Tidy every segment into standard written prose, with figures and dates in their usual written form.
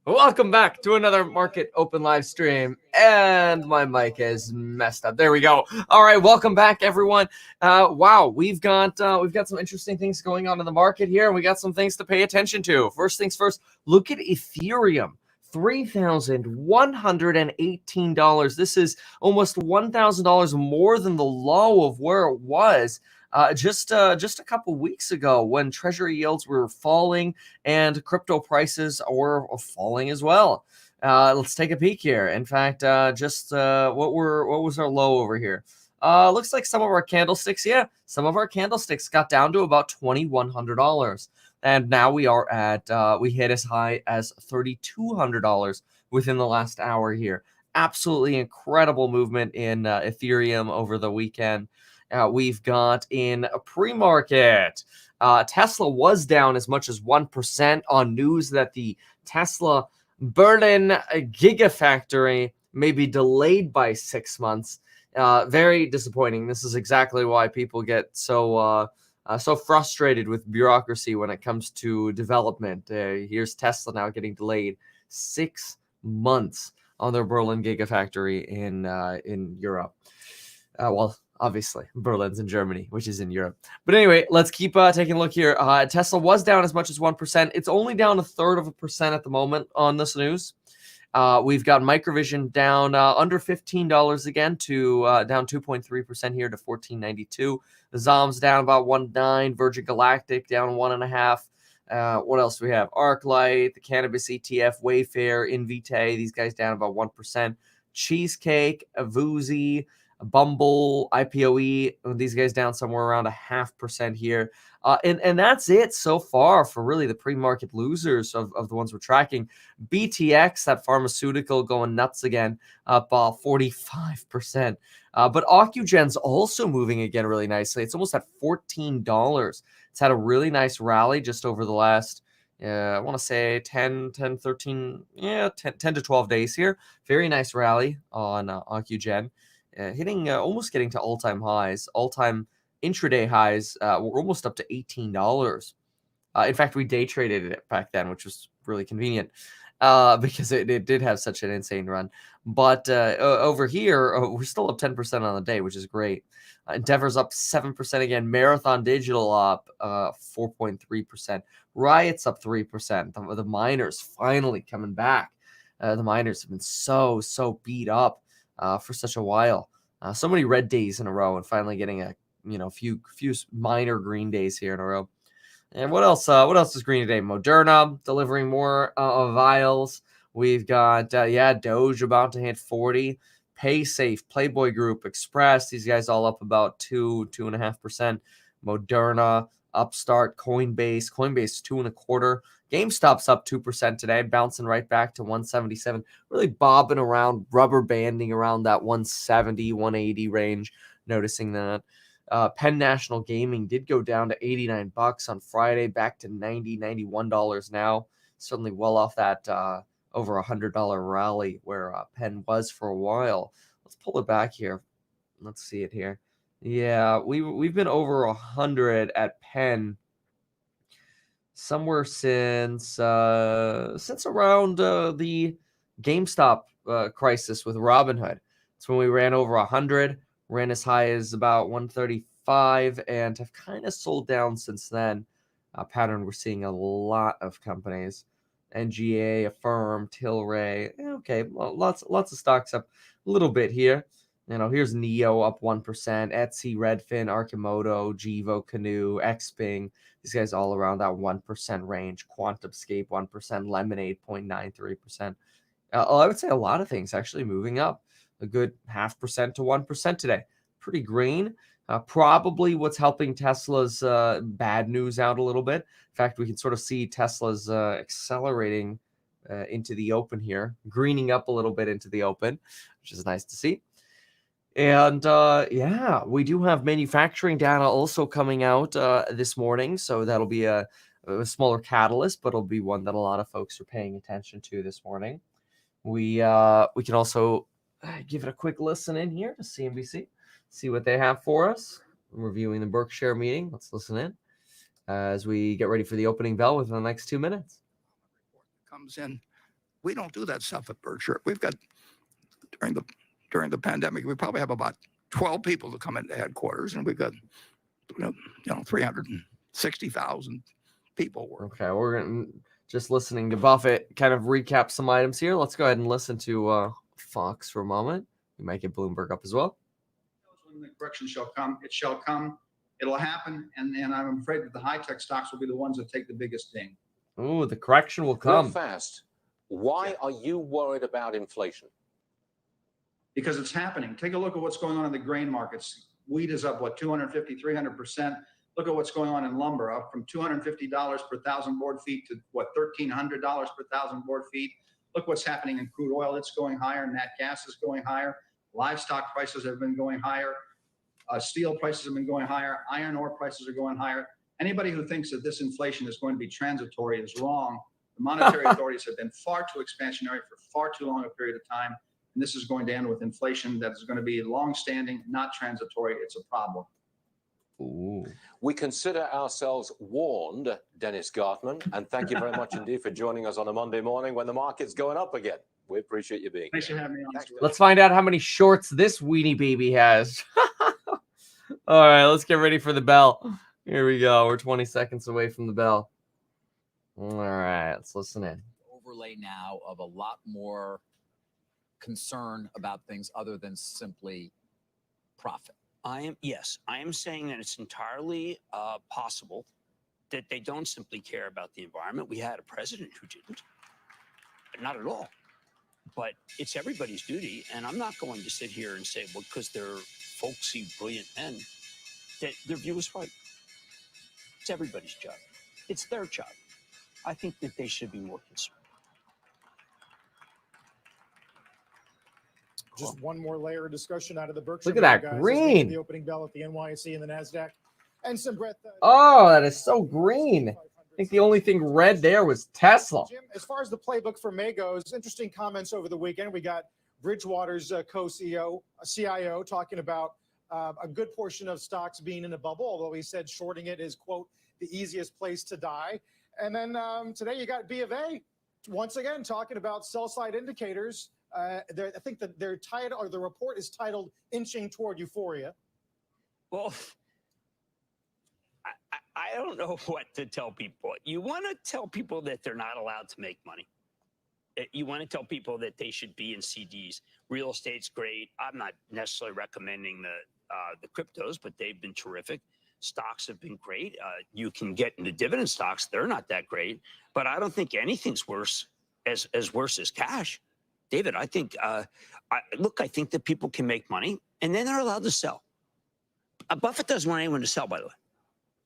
Welcome back to another Market Open live stream, and my mic is messed up. There we go. All right, welcome back, everyone. Wow, we've got some interesting things going on in the market here, and we got some things to pay attention to. First things first, look at Ethereum. $3,118. This is almost $1,000 more than the low of where it was just a couple weeks ago when treasury yields were falling and crypto prices were falling as well. Let's take a peek here. In fact, what was our low over here? Looks like some of our candlesticks, some of our candlesticks got down to about $2,100. And now we are at, we hit as high as $3,200 within the last hour here. Absolutely incredible movement in Ethereum over the weekend. We've got in a pre-market, Tesla was down as much as 1% on news that the Tesla Berlin Gigafactory may be delayed by 6 months. Very disappointing. This is exactly why people get so frustrated with bureaucracy when it comes to development. Here's Tesla now getting delayed 6 months on their Berlin Gigafactory in Europe. Well, obviously, Berlin's in Germany, which is in Europe. But anyway, let's keep taking a look here. Tesla was down as much as 1%. It's only down 1/3% at the moment on this news. We've got Microvision down under $15 again to down 2.3% here to $14.92. The Zom's down about 1.9. Virgin Galactic down 1.5. What else do we have? ArcLight, the Cannabis ETF, Wayfair, Invitae. These guys down about 1%. Cheesecake, Avuzi, Bumble, IPOE, these guys down somewhere around 0.5% here. And that's it so far for really the pre-market losers of the ones we're tracking. BTX, that pharmaceutical, going nuts again, up 45%. But Ocugen's also moving again really nicely. It's almost at $14. It's had a really nice rally just over the last, I want to say 10 to 12 days here. Very nice rally on Ocugen. Hitting almost getting to all-time highs, all-time intraday highs. We're almost up to $18. In fact, we day traded it back then, which was really convenient because it did have such an insane run. But over here, we're still up 10% on the day, which is great. Endeavor's up 7% again. Marathon Digital up 4.3%. Riot's up 3%. The miners finally coming back. The miners have been so beat up for such a while. So many red days in a row, and finally getting a few minor green days here in a row. And what else? What else is green today? Moderna delivering more vials. We've got Doge about to hit 40. PaySafe, Playboy Group, Express. These guys all up about 2.5%. Moderna, Upstart, Coinbase 2.25%. GameStop's up 2% today, bouncing right back to 177. Really bobbing around, rubber banding around that 170, 180 range. Noticing that. Penn National Gaming did go down to $89 on Friday, back to $90, $91 now. Certainly well off that over $100 rally where Penn was for a while. Let's pull it back here. Let's see it here. Yeah, we've been over 100 at Penn somewhere since around the GameStop crisis with Robinhood. It's when we ran over 100, ran as high as about 135, and have kind of sold down since then. Pattern we're seeing a lot of companies. NGA, Affirm, Tilray. Okay, well, lots of stocks up a little bit here. Here's Neo up 1%, Etsy, Redfin, Arcimoto, Gevo, Canoe, Xpeng. These guys all around that 1% range. QuantumScape 1%, Lemonade 0.93%. I would say a lot of things actually moving up. A good 0.5% to 1% today. Pretty green. Probably what's helping Tesla's bad news out a little bit. In fact, we can sort of see Tesla's accelerating into the open here, greening up a little bit into the open, which is nice to see. And we do have manufacturing data also coming out this morning, so that'll be a smaller catalyst, but it'll be one that a lot of folks are paying attention to this morning. We can also give it a quick listen in here to CNBC, see what they have for us. I'm reviewing the Berkshire meeting. Let's listen in as we get ready for the opening bell within the next 2 minutes. Comes in We don't do that stuff at Berkshire. We've got during the pandemic, we probably have about 12 people to come into headquarters, and we've got 360,000 people work. Okay, we're gonna just listening to Buffett kind of recap some items here. Let's go ahead and listen to Fox for a moment. We might get Bloomberg up as well. When the correction shall come, it shall come. It'll happen, and I'm afraid that the high-tech stocks will be the ones that take the biggest ding. Ooh, the correction will come. Real fast. Why are you worried about inflation? Because it's happening. Take a look at what's going on in the grain markets. Wheat is up, 250, 300%. Look at what's going on in lumber, up from $250 per thousand board feet to, $1,300 per thousand board feet. Look what's happening in crude oil. It's going higher. Nat gas is going higher. Livestock prices have been going higher. Steel prices have been going higher. Iron ore prices are going higher. Anybody who thinks that this inflation is going to be transitory is wrong. The monetary authorities have been far too expansionary for far too long a period of time. And this is going to end with inflation that is going to be long-standing, not transitory. It's a problem. Ooh. We consider ourselves warned, Dennis Gartman, and thank you very much indeed for joining us on a Monday morning when the market's going up again. We appreciate you being Thanks here. for having me on. Let's find out how many shorts this weenie baby has. All right, let's get ready for the bell. Here we go. We're 20 seconds away from the bell. All right, let's listen in. Overlay now of a lot more concern about things other than simply profit. I am saying that it's entirely possible that they don't simply care about the environment. We had a president who didn't, not at all. But it's everybody's duty, and I'm not going to sit here and say, well, because they're folksy, brilliant men, that their view is right. It's everybody's job. It's their job. I think that they should be more concerned. Just one more layer of discussion out of the Berkshire. Look at that guys. green. The opening bell at the NYSE and the NASDAQ. And some breadth. Oh, that is so green. I think the only thing red there was Tesla. Jim, as far as the playbook for May goes, interesting comments over the weekend. We got Bridgewater's CIO talking about a good portion of stocks being in a bubble, although he said shorting it is, quote, the easiest place to die. And then today you got B of A once again talking about sell-side indicators. I think that their title or the report is titled "Inching Toward Euphoria." Well, I don't know what to tell people. You want to tell people that they're not allowed to make money. You want to tell people that they should be in CDs. Real estate's great. I'm not necessarily recommending the cryptos, but they've been terrific. Stocks have been great. You can get into dividend stocks. They're not that great, but I don't think anything's worse as worse as cash. David, I think, I think that people can make money and then they're allowed to sell. Buffett doesn't want anyone to sell, by the way,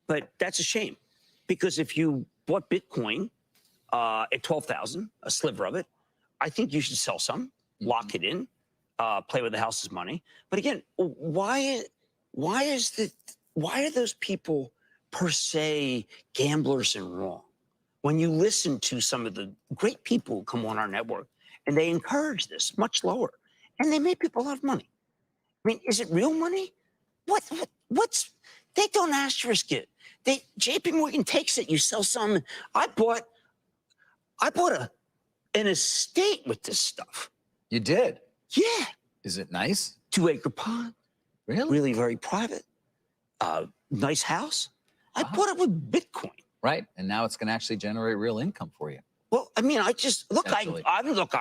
but that's a shame because if you bought Bitcoin at 12,000, a sliver of it, I think you should sell some, lock it in, play with the house's money. But again, why are those people per se gamblers and wrong? When you listen to some of the great people who come on our network, and they encourage this much lower, and they make people a lot of money. I mean, is it real money? What's? They don't asterisk it. JP Morgan takes it. You sell some. I bought an estate with this stuff. You did? Yeah. Is it nice? 2-acre pond. Really? Really very private. Nice house. I bought it with Bitcoin. Right. And now it's going to actually generate real income for you. Well, I mean, I just look. I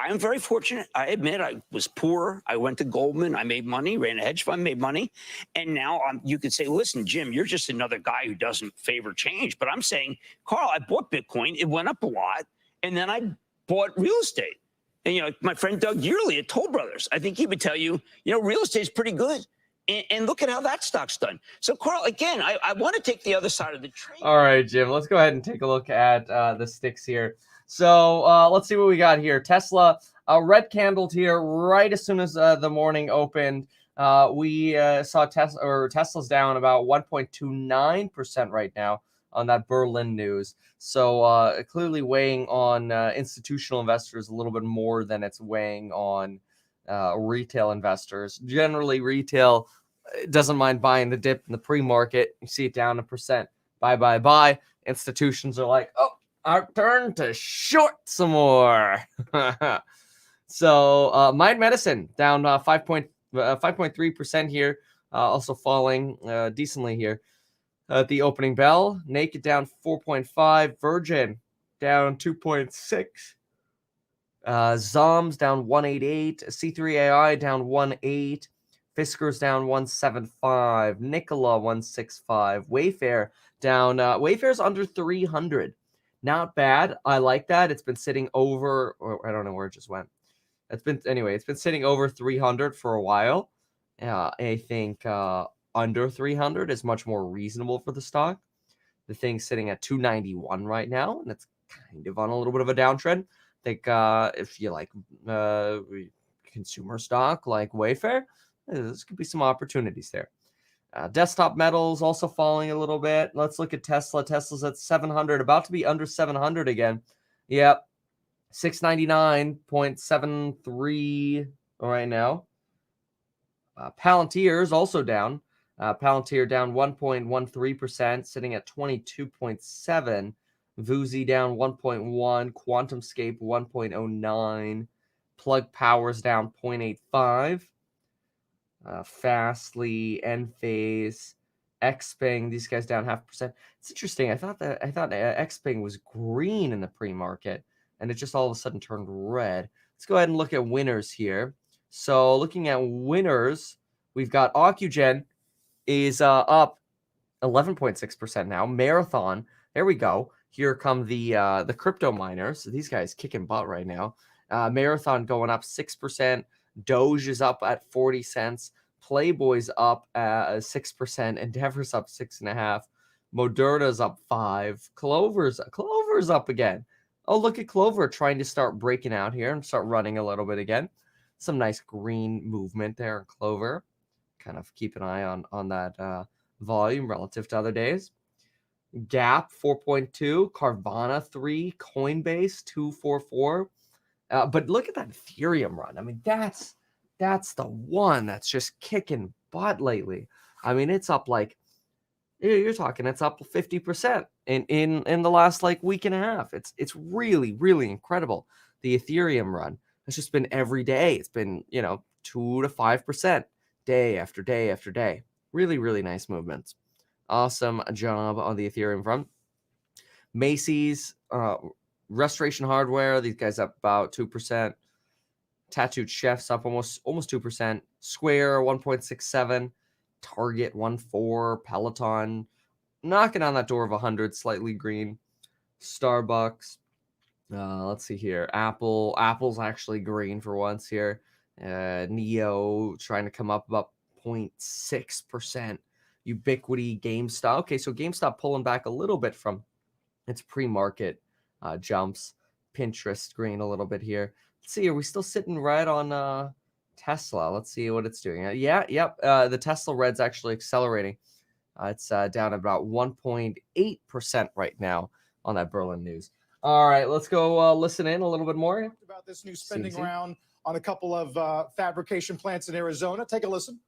am very fortunate. I admit, I was poor. I went to Goldman. I made money. Ran a hedge fund. Made money. And now you could say, "Listen, Jim, you're just another guy who doesn't favor change." But I'm saying, Carl, I bought Bitcoin. It went up a lot, and then I bought real estate. And my friend Doug Yearley at Toll Brothers, I think he would tell you, real estate is pretty good. And look at how that stock's done. So, Carl, again, I want to take the other side of the trade. All right, Jim, let's go ahead and take a look at the sticks here. So let's see what we got here. Tesla, red candled here right as soon as the morning opened. We saw Tesla's down about 1.29% right now on that Berlin news. So clearly weighing on institutional investors a little bit more than it's weighing on retail investors. Generally, retail doesn't mind buying the dip in the pre-market. You see it down 1%. Buy. Institutions are like, oh, our turn to short some more. So Mind Medicine down 5.3% here, also falling decently here at the opening bell. Naked down 4.5, Virgin down 2.6, Zoms down 188, C3AI down 1.8, Fisker's down 175, Nikola 165, Wayfair down. Wayfair's under 300. Not bad. I like that. It's been sitting over, or I don't know where it just went. It's been sitting over 300 for a while. I think under 300 is much more reasonable for the stock. The thing's sitting at 291 right now, and it's kind of on a little bit of a downtrend. I think if you like consumer stock like Wayfair, this could be some opportunities there. Desktop metals also falling a little bit. Let's look at Tesla. Tesla's at 700, about to be under 700 again. Yep. 699.73 right now. Palantir is also down. Palantir down 1.13%, sitting at 22.7. Vuzi down 1.1. QuantumScape 1.09. Plug Power's down 0.85. Fastly, Enphase, Xpeng, these guys down 0.5%. It's interesting. I thought Xpeng was green in the pre-market, and it just all of a sudden turned red. Let's go ahead and look at winners here. So looking at winners, we've got Ocugen is up 11.6% now. Marathon, there we go. Here come the crypto miners. So these guys kicking butt right now. Marathon going up 6%. Doge is up at 40 cents. Playboy's up 6%. Endeavor's up 6.5%. Moderna's up 5%. Clover's up again. Oh, look at Clover trying to start breaking out here and start running a little bit again. Some nice green movement there in Clover. Kind of keep an eye on that volume relative to other days. Gap 4.2, Carvana 3, Coinbase 244. But look at that Ethereum run. I mean, that's the one that's just kicking butt lately. I mean, it's up like you're talking. It's up 50% in the last like week and a half. It's really, really incredible. The Ethereum run has just been every day. It's been 2 to 5% day after day after day. Really, really nice movements. Awesome job on the Ethereum front. Macy's, Restoration Hardware, these guys up about 2%. Tattooed Chefs up almost 2%. Square 1.67. Target 1.4. Peloton knocking on that door of 100, slightly green. Starbucks. Let's see here. Apple's actually green for once here. Neo trying to come up about 0.6%. Ubiquity, GameStop. Okay, so GameStop pulling back a little bit from its pre-market jumps. Pinterest green a little bit here. Let's see, are we still sitting right on Tesla? Let's see what it's doing. The Tesla red's actually accelerating. It's down about 1.8% right now on that Berlin News. All right, let's go listen in a little bit more. Talked about this new spending round on a couple of fabrication plants in Arizona. Take a listen.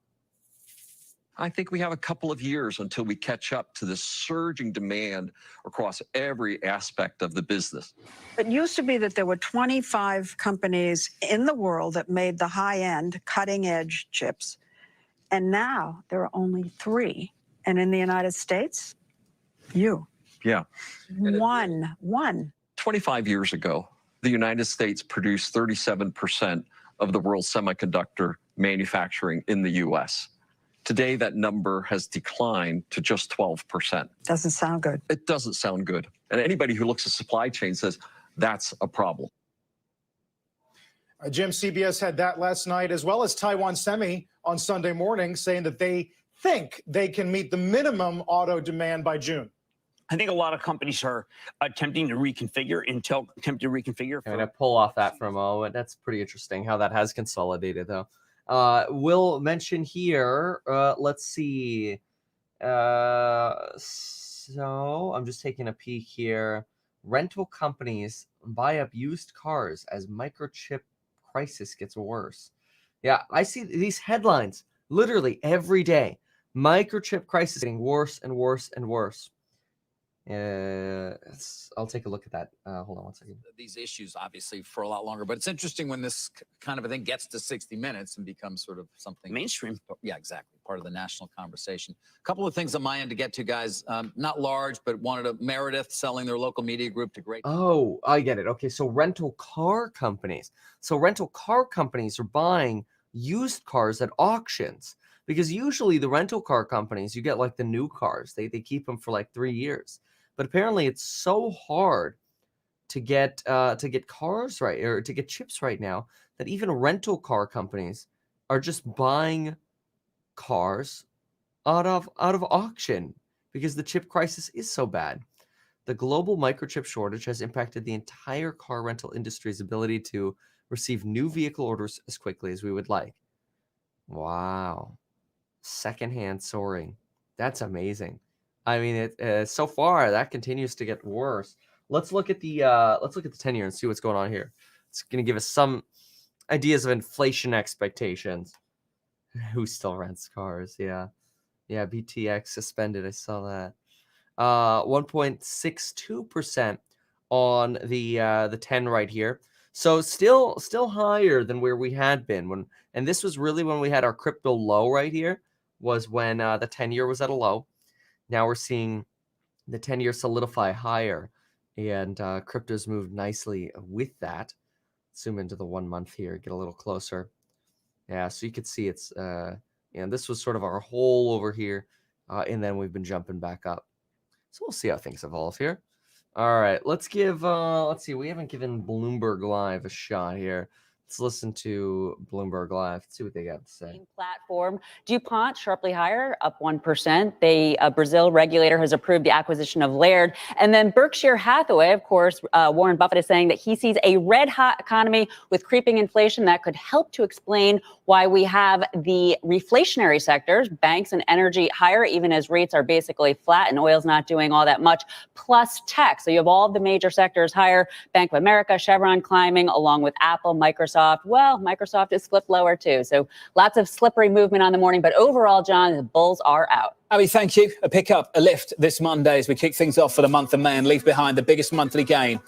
I think we have a couple of years until we catch up to this surging demand across every aspect of the business. It used to be that there were 25 companies in the world that made the high-end, cutting-edge chips, and now there are only 3. And in the United States, you. Yeah. One. 25 years ago, the United States produced 37% of the world's semiconductor manufacturing in the U.S. Today, that number has declined to just 12%. Doesn't sound good. It doesn't sound good. And anybody who looks at supply chain says that's a problem. Jim, CBS had that last night, as well as Taiwan Semi on Sunday morning, saying that they think they can meet the minimum auto demand by June. I think a lot of companies are attempting to reconfigure. Intel attempted to reconfigure. I'm going to pull off that for a moment. That's pretty interesting how that has consolidated, though. We'll mention here, let's see. So I'm just taking a peek here. Rental companies buy up used cars as microchip crisis gets worse. Yeah, I see these headlines literally every day. Microchip crisis getting worse and worse and worse. I'll take a look at that. Hold on one second. These issues, obviously, for a lot longer. But it's interesting when this kind of a thing gets to 60 minutes and becomes sort of something Mainstream. Yeah, exactly. Part of the national conversation. A couple of things on my end to get to, guys. Not large, but wanted to Meredith selling their local media group to great. Oh, I get it. Okay, so rental car companies. So rental car companies are buying used cars at auctions, because usually the rental car companies, you get like the new cars. They keep them for like 3 years. But apparently it's so hard to get cars right, or to get chips right now, that even rental car companies are just buying cars out of auction because the chip crisis is so bad. The global microchip shortage has impacted the entire car rental industry's ability to receive new vehicle orders as quickly as we would like. Wow. Secondhand soaring. That's amazing. I mean, so far that continues to get worse. Let's look at the 10-year and see what's going on here. It's going to give us some ideas of inflation expectations. Who still rents cars? Yeah, BTX suspended. I saw that. 1.62% on the 10 right here. So still higher than where we had been and this was really when we had our crypto low right here, was when the 10-year was at a low. Now we're seeing the 10-year solidify higher, and crypto's moved nicely with that. Zoom into the 1 month here, get a little closer. Yeah, so you could see it's this was sort of our hole over here, and then we've been jumping back up. So we'll see how things evolve here. All right, let's see. We haven't given Bloomberg Live a shot here. Let's listen to Bloomberg Live. Let's see what they got to say. Platform. DuPont sharply higher, up 1%. The Brazil regulator has approved the acquisition of Laird. And then Berkshire Hathaway, of course, Warren Buffett is saying that he sees a red hot economy with creeping inflation that could help to explain why we have the reflationary sectors, banks and energy higher, even as rates are basically flat and oil's not doing all that much, plus tech. So you have all of the major sectors higher, Bank of America, Chevron climbing, along with Apple, Microsoft. Well, Microsoft is flipped lower too. So lots of slippery movement on the morning. But overall, John, the bulls are out. Abby, thank you. A pickup, a lift this Monday as we kick things off for the month of May and leave behind the biggest monthly gain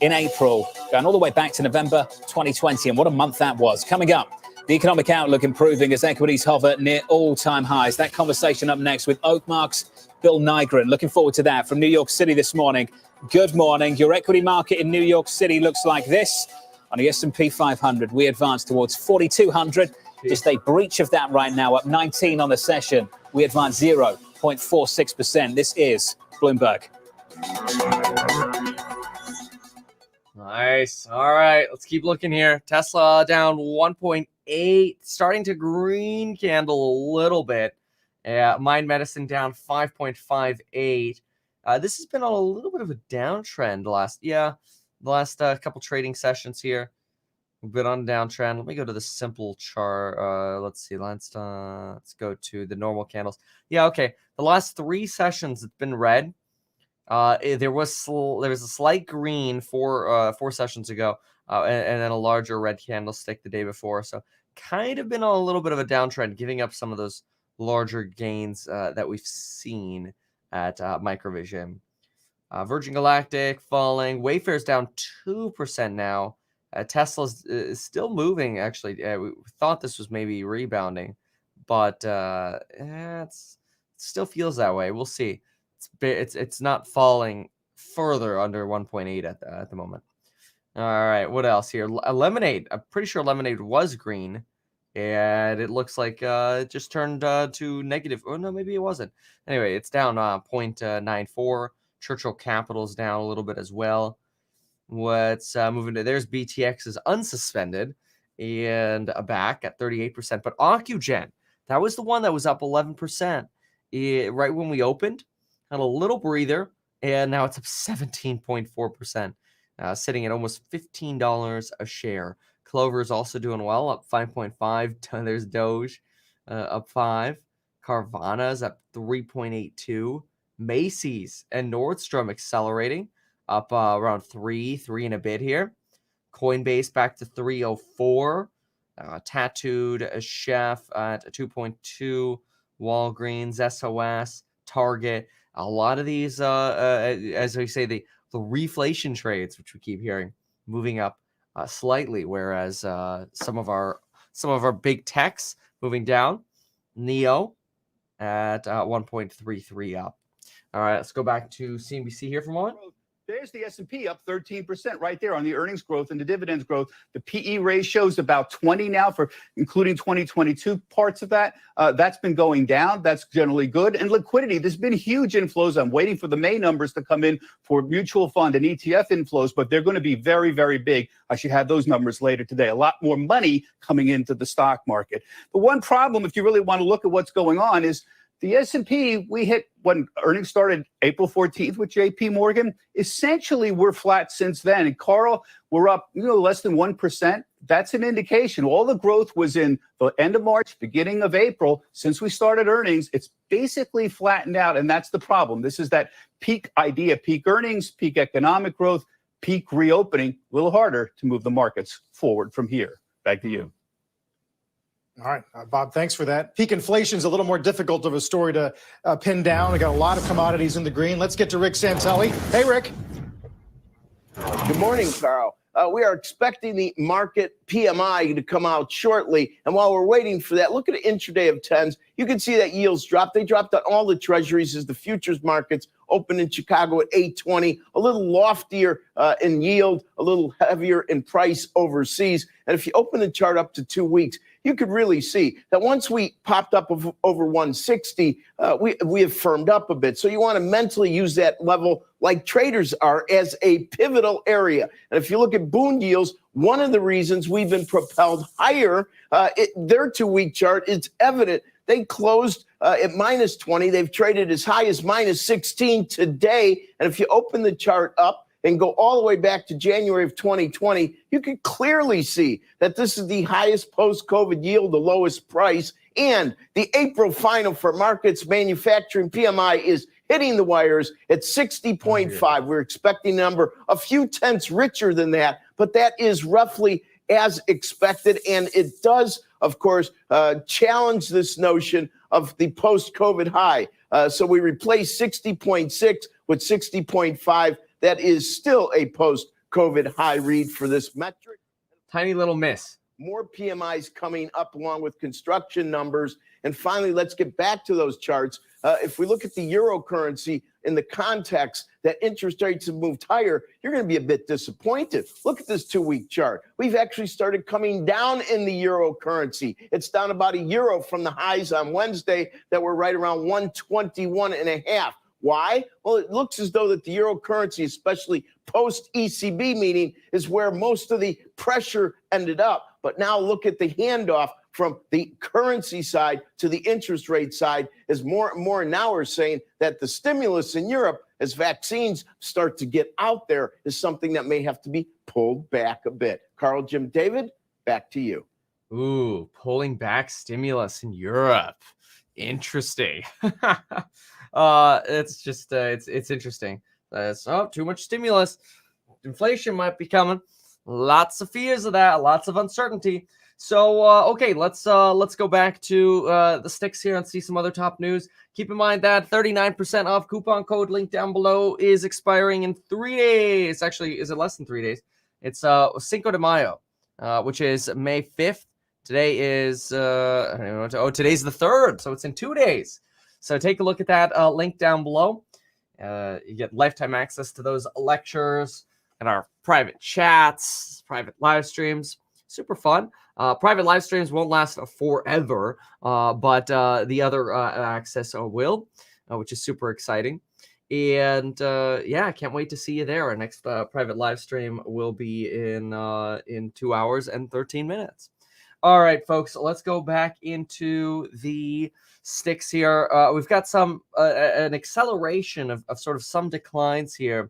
in April, going all the way back to November 2020. And what a month that was. Coming up, the economic outlook improving as equities hover near all-time highs. That conversation up next with Oakmark's Bill Nygren. Looking forward to that from New York City this morning. Good morning. Your equity market in New York City looks like this. On the S&P 500, we advance towards 4,200. Just a breach of that right now, up 19 on the session. We advance 0.46%. This is Bloomberg. Nice. All right, let's keep looking here. Tesla down 1.8, starting to green candle a little bit. Mind Medicine down 5.58. This has been on a little bit of a downtrend the last couple trading sessions here. We've been on a downtrend. Let me go to the simple chart. Let's see. Let's go to the normal candles. Yeah, okay. The last 3 sessions, it's been red. There was a slight green 4 sessions ago, and then a larger red candlestick the day before. So kind of been on a little bit of a downtrend, giving up some of those larger gains that we've seen at Microvision. Virgin Galactic falling. Wayfair's down 2% now. Tesla's is still moving, actually. We thought this was maybe rebounding, but it still feels that way. We'll see. It's not falling further under 1.8 at the moment. All right, what else here? Lemonade. I'm pretty sure Lemonade was green, and it looks like it just turned to negative. Oh, no, maybe it wasn't. Anyway, it's down 0.94. Churchill Capital's down a little bit as well. What's moving to? There's BTX is unsuspended and back at 38%. But Ocugen, that was the one that was up 11% right when we opened. Had a little breather, and now it's up 17.4%, sitting at almost $15 a share. Clover is also doing well, up 5.5. There's Doge, up 5. Carvana's up 3.82. Macy's and Nordstrom accelerating, up around 3 and a bit here. Coinbase back to 304. Tattooed Chef at 2.2. Walgreens, SOS, Target. A lot of these, as we say, the the reflation trades, which we keep hearing, moving up slightly, whereas some of our big techs moving down. Neo at 1.33 up. All right, let's go back to CNBC here for a moment. There's the S&P up 13% right there on the earnings growth and the dividends growth. The PE ratio is about 20 now, for including 2022 parts of that. That's been going down. That's generally good. And liquidity, there's been huge inflows. I'm waiting for the May numbers to come in for mutual fund and ETF inflows, but they're going to be very, very big. I should have those numbers later today. A lot more money coming into the stock market. But one problem, if you really want to look at what's going on, is the S&P, we hit when earnings started April 14th with JP Morgan. Essentially, we're flat since then. And Carl, we're up, less than 1%. That's an indication. All the growth was in the end of March, beginning of April. Since we started earnings, it's basically flattened out. And that's the problem. This is that peak idea, peak earnings, peak economic growth, peak reopening. A little harder to move the markets forward from here. Back to you. All right, Bob, thanks for that. Peak inflation is a little more difficult of a story to pin down. We got a lot of commodities in the green. Let's get to Rick Santelli. Hey, Rick. Good morning, Carl. We are expecting the market PMI to come out shortly. And while we're waiting for that, look at the intraday of 10s. You can see that yields dropped. They dropped on all the treasuries as the futures markets opened in Chicago at 820, a little loftier in yield, a little heavier in price overseas. And if you open the chart up to 2 weeks, you could really see that once we popped up over 160, we have firmed up a bit. So you want to mentally use that level like traders are as a pivotal area. And if you look at bond yields, one of the reasons we've been propelled higher, their 2-week chart, it's evident. They closed at minus 20. They've traded as high as minus 16 today. And if you open the chart up and go all the way back to January of 2020, you can clearly see that this is the highest post-COVID yield, the lowest price. And the April final for markets manufacturing PMI is hitting the wires at 60.5. We're expecting a number a few tenths richer than that, but that is roughly as expected. And it does, of course, challenge this notion of the post-COVID high. So we replace 60.6 with 60.5. That is still a post-COVID high read for this metric. Tiny little miss. More PMIs coming up along with construction numbers. And finally, let's get back to those charts. If we look at the euro currency in the context that interest rates have moved higher, you're going to be a bit disappointed. Look at this 2-week chart. We've actually started coming down in the euro currency. It's down about €1 from the highs on Wednesday that were right around 121.5. Why? Well, it looks as though that the euro currency, especially post-ECB meeting, is where most of the pressure ended up. But now look at the handoff from the currency side to the interest rate side, as more and more now are saying that the stimulus in Europe, as vaccines start to get out there, is something that may have to be pulled back a bit. Carl, Jim, David, back to you. Ooh, pulling back stimulus in Europe. Interesting. It's just it's interesting. Too much stimulus. Inflation might be coming. Lots of fears of that. Lots of uncertainty. So okay, let's go back to the sticks here and see some other top news. Keep in mind that 39% off coupon code link down below is expiring in 3 days. Actually, is it less than 3 days? It's Cinco de Mayo, which is May 5th. Today is today's the 3rd, so it's in 2 days. So take a look at that link down below. You get lifetime access to those lectures and our private chats, private live streams. Super fun. Private live streams won't last forever, but the other access will, which is super exciting. And yeah, I can't wait to see you there. Our next private live stream will be in 2 hours and 13 minutes. All right, folks, let's go back into the sticks here. We've got some an acceleration of sort of some declines here,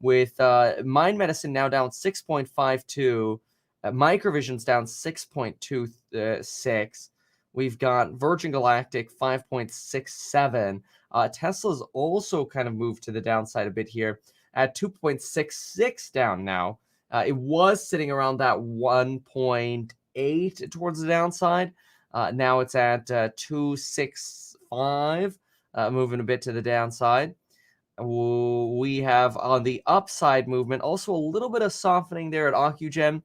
with Mind Medicine now down 6.52, Microvision's down 6.26. We've got Virgin Galactic 5.67. Tesla's also kind of moved to the downside a bit here at 2.66 down now. It was sitting around that 1.8 towards the downside. Now it's at 265, moving a bit to the downside. We have on the upside movement also a little bit of softening there at Ocugen.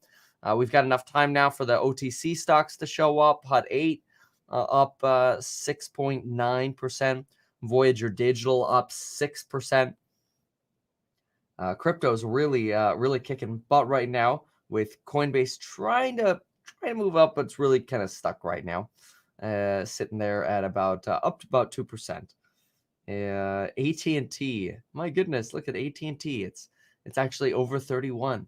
We've got enough time now for the OTC stocks to show up. HUD 8 up 6.9%. Voyager Digital up 6%. Crypto's really kicking butt right now, with Coinbase trying to move up, but it's really kind of stuck right now, sitting there at about up to about 2%. AT&T, my goodness, look at AT&T. It's actually over 31.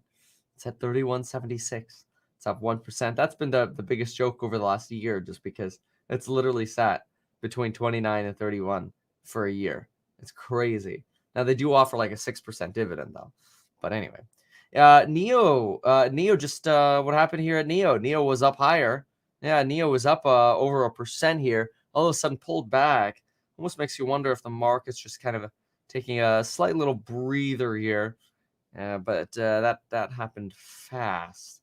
It's at 31.76. It's up 1%. That's been the biggest joke over the last year, just because it's literally sat between 29 and 31 for a year. It's crazy. Now they do offer like a 6% dividend though. But anyway, Neo just what happened here at Neo? Neo was up higher. Yeah, Neo was up over 1% here. All of a sudden pulled back. Almost makes you wonder if the market's just kind of taking a slight little breather here. But that happened fast.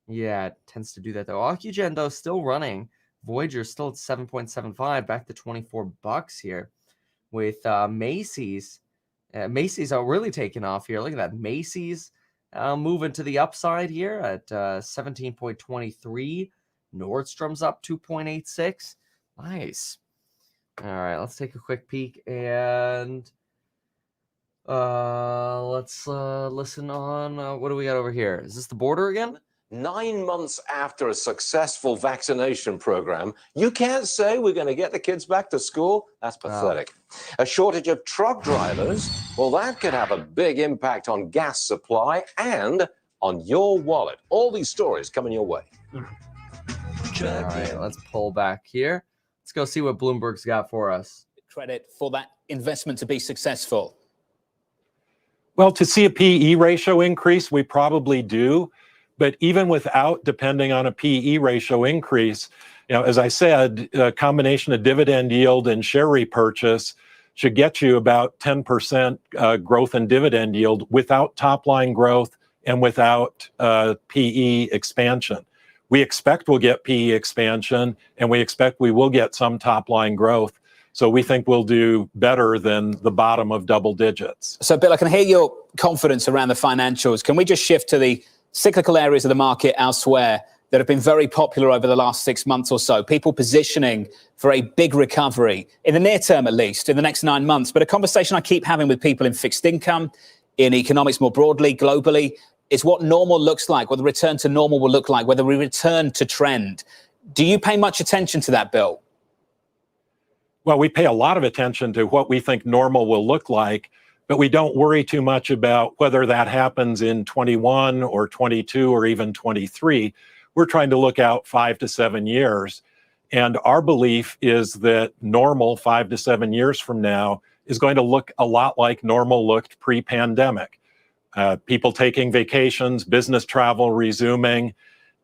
Yeah, it tends to do that though. Ocugen though still running. Voyager still at 7.75, back to $24 here. With Macy's. Macy's are really taking off here. Look at that. Macy's moving to the upside here at 17.23. Nordstrom's up 2.86. Nice. All right, let's take a quick peek and let's listen on. What do we got over here? Is this the border again? 9 months after a successful vaccination program, you can't say we're going to get the kids back to school? That's pathetic. A shortage of truck drivers, well, that could have a big impact on gas supply and on your wallet. All these stories coming your way. All right, let's pull back here. Let's go see what Bloomberg's got for us. Credit for that investment to be successful. Well, to see a PE ratio increase, we probably do. But even without depending on a PE ratio increase, as I said, a combination of dividend yield and share repurchase should get you about 10% growth in dividend yield without top line growth and without PE expansion. We expect we'll get PE expansion, and we expect we will get some top line growth. So we think we'll do better than the bottom of double digits. So, Bill, I can hear your confidence around the financials. Can we just shift to the cyclical areas of the market elsewhere that have been very popular over the last 6 months or so? People positioning for a big recovery, in the near term at least, in the next 9 months. But a conversation I keep having with people in fixed income, in economics more broadly, globally, is what normal looks like, what the return to normal will look like, whether we return to trend. Do you pay much attention to that, Bill? Well, we pay a lot of attention to what we think normal will look like, but we don't worry too much about whether that happens in 21 or 22 or even 23. We're trying to look out 5 to 7 years. And our belief is that normal 5 to 7 years from now is going to look a lot like normal looked pre-pandemic. People taking vacations, business travel resuming.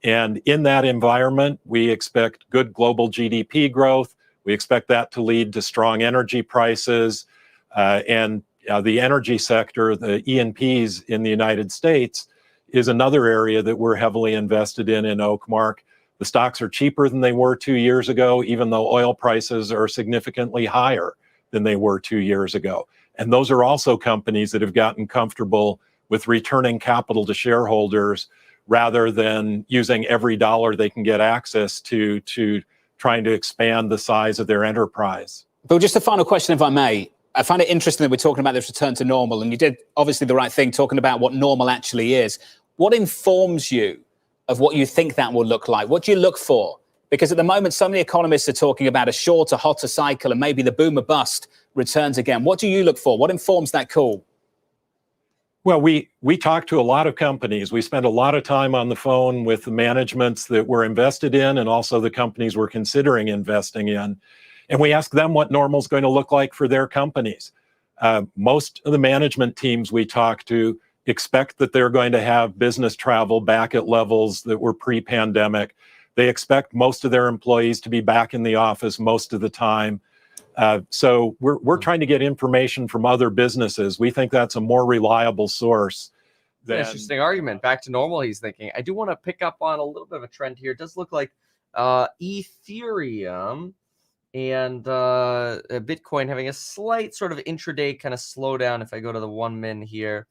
And in that environment, we expect good global GDP growth. We expect that to lead to strong energy prices. And the energy sector, the E&Ps in the United States, is another area that we're heavily invested in Oakmark. The stocks are cheaper than they were 2 years ago, even though oil prices are significantly higher than they were 2 years ago. And those are also companies that have gotten comfortable with returning capital to shareholders rather than using every dollar they can get access to trying to expand the size of their enterprise. Bill, just a final question, if I may. I find it interesting that we're talking about this return to normal, and you did obviously the right thing talking about what normal actually is. What informs you of what you think that will look like? What do you look for? Because at the moment, so many economists are talking about a shorter, hotter cycle and maybe the boom or bust returns again. What do you look for? What informs that call? Well, we talk to a lot of companies. We spend a lot of time on the phone with the managements that we're invested in and also the companies we're considering investing in. And we ask them what normal is going to look like for their companies. Most of the management teams we talk to expect that they're going to have business travel back at levels that were pre-pandemic. They expect most of their employees to be back in the office most of the time. So we're trying to get information from other businesses. We think that's a more reliable source. Interesting argument. Back to normal, he's thinking. I do want to pick up on a little bit of a trend here. It does look like Ethereum And Bitcoin having a slight sort of intraday kind of slowdown. If I go to the 1 min here,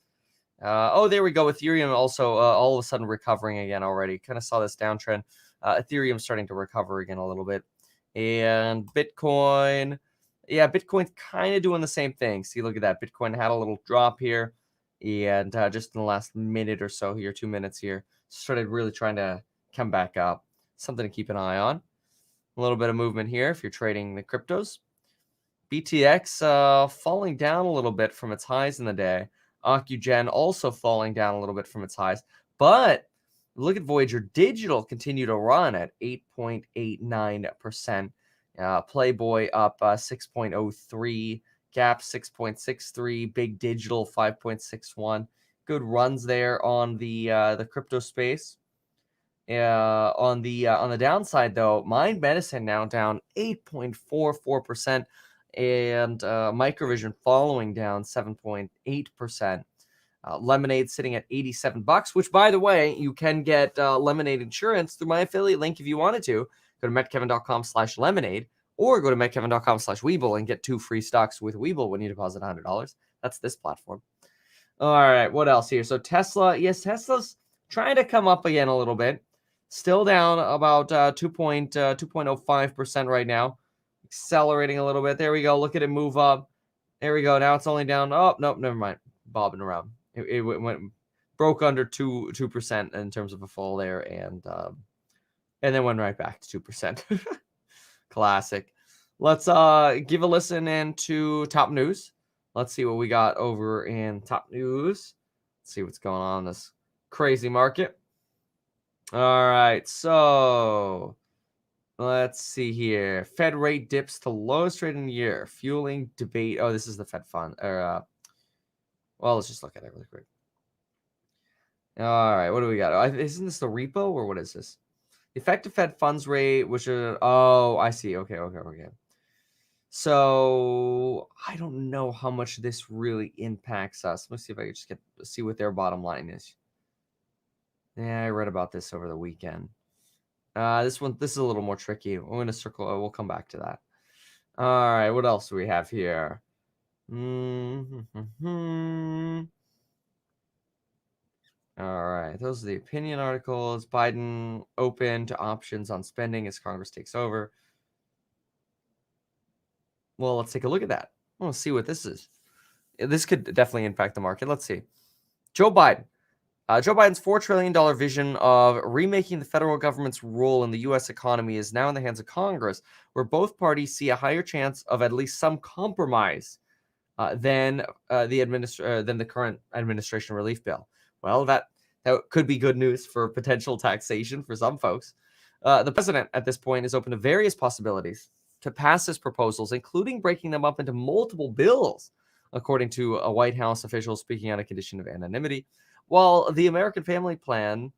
oh, there we go. Ethereum also all of a sudden recovering again already. Kind of saw this downtrend. Ethereum starting to recover again a little bit, and Bitcoin, yeah, Bitcoin's kind of doing the same thing. See, look at that. Bitcoin had a little drop here, and just in the last minute or so here, 2 minutes here, started really trying to come back up. Something to keep an eye on. A little bit of movement here if you're trading the cryptos. BTX falling down a little bit from its highs in the day. OcuGen also falling down a little bit from its highs. But look at Voyager Digital continue to run at 8.89%. Playboy up 6.03. Gap 6.63. Big Digital 5.61. Good runs there on the crypto space. On the downside, though, Mind Medicine now down 8.44%, and Microvision following down 7.8%. Lemonade sitting at $87, which, by the way, you can get Lemonade insurance through my affiliate link if you wanted to. Go to metkevin.com/lemonade or go to metkevin.com/Webull and get 2 free stocks with Webull when you deposit $100. That's this platform. All right, what else here? So Tesla, yes, Tesla's trying to come up again a little bit. Still down about 2.05% right now. Accelerating a little bit. There we go. Look at it move up. There we go. Now it's only down. Oh, nope, never mind. Bobbing around. It went broke under 2% in terms of a fall there, and then went right back to 2%. Classic. Let's give a listen into top news. Let's see what we got over in top news. Let's see what's going on in this crazy market. All right, so let's see here. Fed rate dips to lowest rate in the year, fueling debate. Oh, this is the Fed fund. Well, let's just look at it really quick. All right, what do we got? Isn't this the repo or what is this? The effective Fed funds rate, which are, oh, I see. Okay. So I don't know how much this really impacts us. Let's see if I can just see what their bottom line is. Yeah, I read about this over the weekend. This is a little more tricky. I'm going to circle. We'll come back to that. All right, what else do we have here? All right, those are the opinion articles. Biden open to options on spending as Congress takes over. Well, let's take a look at that. We'll see what this is. This could definitely impact the market. Let's see. Joe Biden. Joe Biden's $4 trillion vision of remaking the federal government's role in the U.S. economy is now in the hands of Congress, where both parties see a higher chance of at least some compromise than the current administration relief bill. Well, that could be good news for potential taxation for some folks. The president at this point is open to various possibilities to pass his proposals, including breaking them up into multiple bills, according to a White House official speaking on a condition of anonymity. While the American Family Plan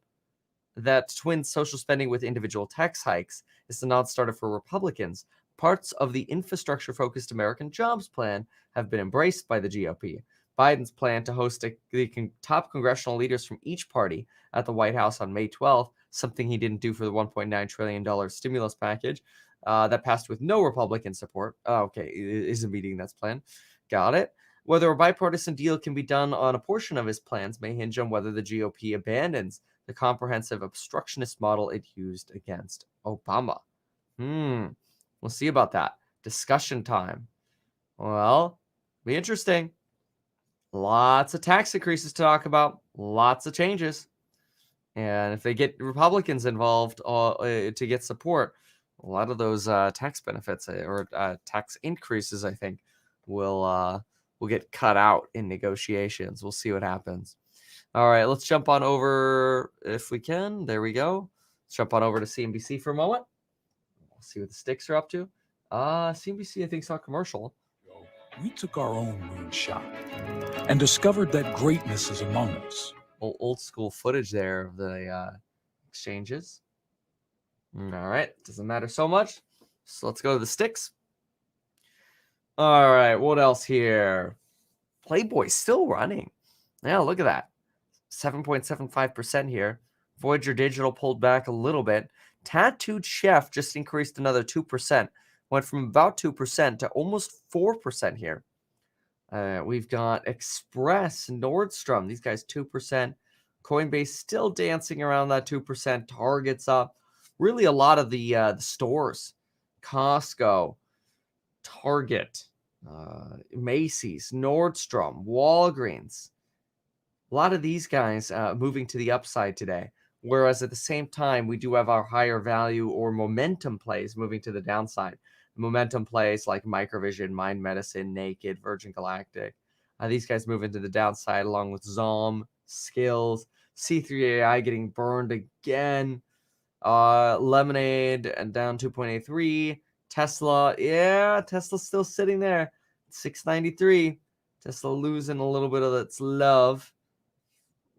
that twins social spending with individual tax hikes is the non-starter for Republicans, parts of the infrastructure-focused American Jobs Plan have been embraced by the GOP. Biden's plan to host the top congressional leaders from each party at the White House on May 12th, something he didn't do for the $1.9 trillion stimulus package that passed with no Republican support. Okay, is a meeting that's planned. Got it. Whether a bipartisan deal can be done on a portion of his plans may hinge on whether the GOP abandons the comprehensive obstructionist model it used against Obama. We'll see about that. Discussion time. Well, be interesting. Lots of tax increases to talk about. Lots of changes. And if they get Republicans involved to get support, a lot of those tax benefits or tax increases, I think, will get cut out in negotiations. We'll see what happens. All right, let's jump on over if we can. There we go. Let's jump on over to CNBC for a moment. We'll see what the sticks are up to. CNBC, I think, saw a commercial. We took our own moonshot and discovered that greatness is among us. Old school footage there of the exchanges. All right, doesn't matter so much. So let's go to the sticks. All right, what else here? Playboy's still running. Yeah, look at that. 7.75% here. Voyager Digital pulled back a little bit. Tattooed Chef just increased another 2%. went from about 2% to almost 4% here. We've got Express, Nordstrom, these guys 2%. Coinbase still dancing around that 2%. Target's up. Really a lot of the stores. Costco, Target, Macy's, Nordstrom, Walgreens. A lot of these guys moving to the upside today. Whereas at the same time, we do have our higher value or momentum plays moving to the downside. Momentum plays like Microvision, Mind Medicine, Naked, Virgin Galactic. These guys move into the downside along with Zom, Skills, C3AI getting burned again. Lemonade and down 2.83. Tesla, yeah, Tesla's still sitting there. 693. Tesla losing a little bit of its love.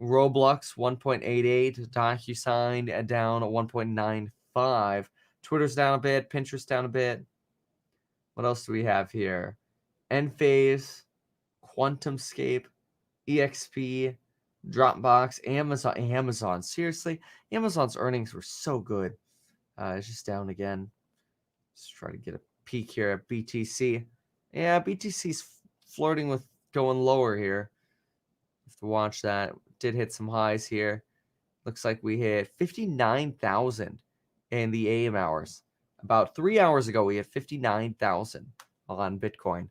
Roblox 1.88. DocuSign down 1.95. Twitter's down a bit. Pinterest down a bit. What else do we have here? Enphase, QuantumScape, EXP, Dropbox, Amazon. Seriously, Amazon's earnings were so good. It's just down again. Let's try to get a peek here at BTC. Yeah, BTC's flirting with going lower here. Have to watch that. Did hit some highs here. Looks like we hit 59,000 in the AM hours. About 3 hours ago, we had 59,000 on Bitcoin.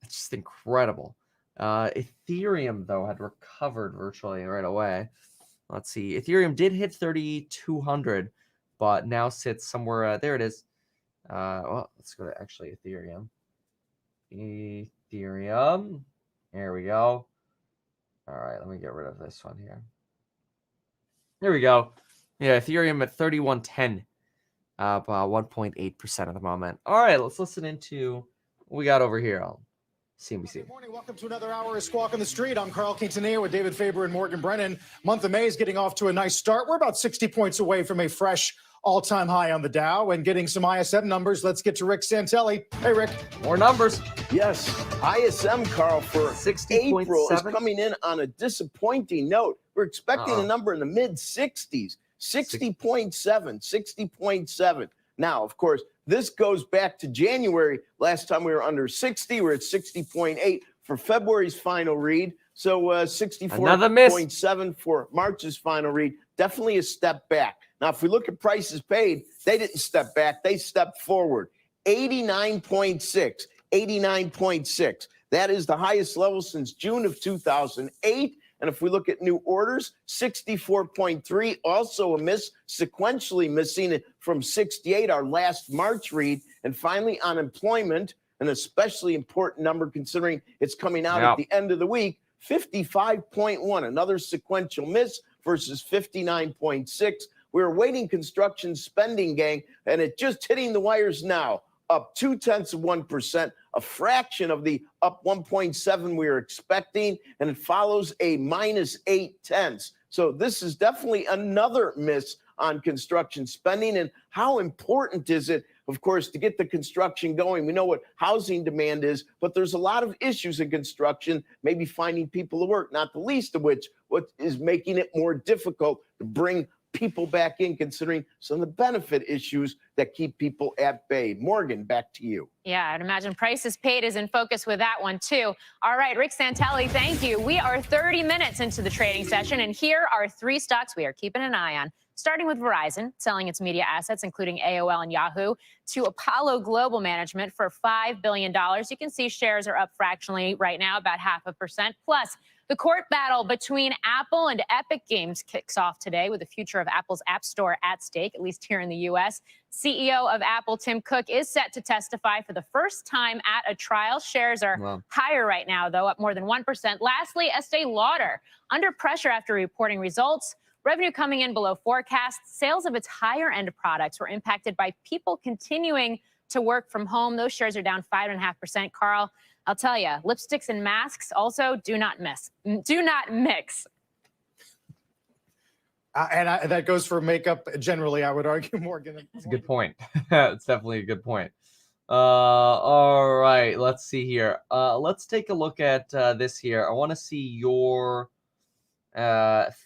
It's just incredible. Ethereum, though, had recovered virtually right away. Let's see. Ethereum did hit 3,200, but now sits somewhere. There it is. Well, let's go to actually Ethereum. Ethereum. There we go. All right, let me get rid of this one here. There we go. Yeah, Ethereum at 3110. Up 1.8% at the moment. All right, let's listen into what we got over here on CNBC. Good morning. Welcome to another hour of Squawk on the Street. I'm Carl Quintanilla with David Faber and Morgan Brennan. Month of May is getting off to a nice start. We're about 60 points away from a fresh all-time high on the Dow and getting some ISM numbers. Let's get to Rick Santelli. Hey, Rick. More numbers. Yes, ISM, Carl, for 60.7 April is coming in on a disappointing note. We're expecting a number in the mid-60s. 60.7. Now, of course, this goes back to January. Last time we were under 60. We're at 60.8 for February's final read. So 64.7 for March's final read. Definitely a step back. Now, if we look at prices paid, they didn't step back. They stepped forward. 89.6. That is the highest level since June of 2008. And if we look at new orders, 64.3, also a miss, sequentially missing it from 68, our last March read. And finally, unemployment, an especially important number considering it's coming out at the end of the week, 55.1, another sequential miss versus 59.6. We're awaiting construction spending, gang, and it just hitting the wires now, up 0.2%, a fraction of the up 1.7 we were expecting, and it follows a minus 0.8. So this is definitely another miss on construction spending. And how important is it, of course, to get the construction going? We know what housing demand is, but there's a lot of issues in construction, maybe finding people to work, not the least of which what is making it more difficult to bring people back in, considering some of the benefit issues that keep people at bay. Morgan, back to you. Yeah, I'd imagine prices paid is in focus with that one, too. All right, Rick Santelli, thank you. We are 30 minutes into the trading session, and here are 3 stocks we are keeping an eye on. Starting with Verizon, selling its media assets, including AOL and Yahoo, to Apollo Global Management for $5 billion. You can see shares are up fractionally right now, about 0.5%. Plus, the court battle between Apple and Epic Games kicks off today with the future of Apple's App Store at stake, at least here in the U.S. CEO of Apple, Tim Cook, is set to testify for the first time at a trial. Shares are higher right now, though, up more than 1%. Lastly, Estee Lauder, under pressure after reporting results. Revenue coming in below forecasts. Sales of its higher-end products were impacted by people continuing to work from home. Those shares are down 5.5%. Carl, I'll tell you, lipsticks and masks also do not mix. And that goes for makeup generally, I would argue, Morgan. That's a good point. It's definitely a good point. All right, let's see here. Let's take a look at this here. I want to see your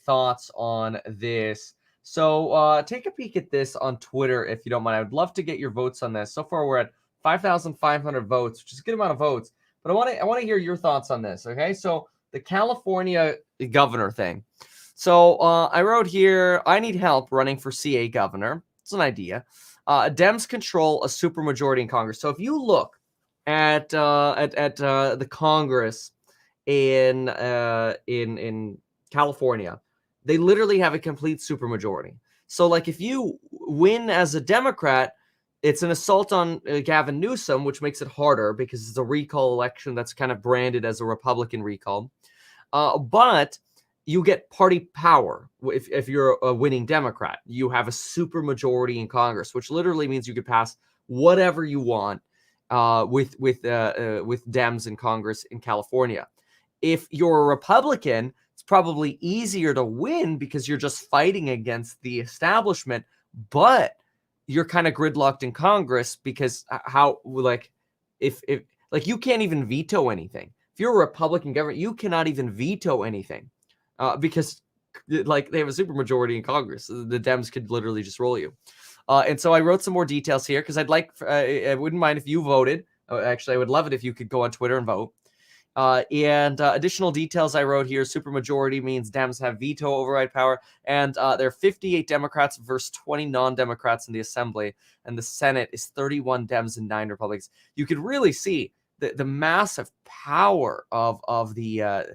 thoughts on this. So take a peek at this on Twitter if you don't mind. I would love to get your votes on this. So far, we're at 5,500 votes, which is a good amount of votes. But I want to hear your thoughts on this. Okay, so the California governor thing. So I wrote here, I need help running for CA governor. It's an idea. Dems control a supermajority in Congress. So if you look at the Congress in California, they literally have a complete supermajority. So like if you win as a Democrat, it's an assault on Gavin Newsom, which makes it harder because it's a recall election that's kind of branded as a Republican recall. But you get party power if you're a winning Democrat. You have a super majority in Congress, which literally means you could pass whatever you want with Dems in Congress in California. If you're a Republican, it's probably easier to win because you're just fighting against the establishment, but you're kind of gridlocked in Congress because if you can't even veto anything. If you're a Republican government, you cannot even veto anything because they have a supermajority in Congress. The Dems could literally just roll you. And so I wrote some more details here because I wouldn't mind if you voted. Actually, I would love it if you could go on Twitter and vote. And additional details I wrote here. Supermajority means Dems have veto override power. And there are 58 Democrats versus 20 non-Democrats in the Assembly. And the Senate is 31 Dems and 9 Republicans. You could really see the massive power of the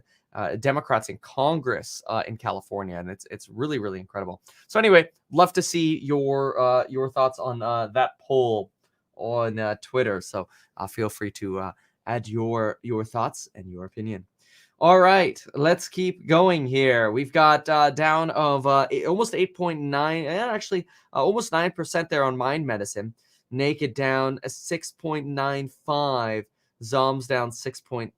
Democrats in Congress in California. And it's really, really incredible. So anyway, love to see your thoughts on that poll on Twitter. So feel free to add your thoughts and your opinion. All right, let's keep going here. We've got down of almost 8.9, actually almost 9% there on Mind Medicine. Naked down a 6.95. Zoms down 6.85.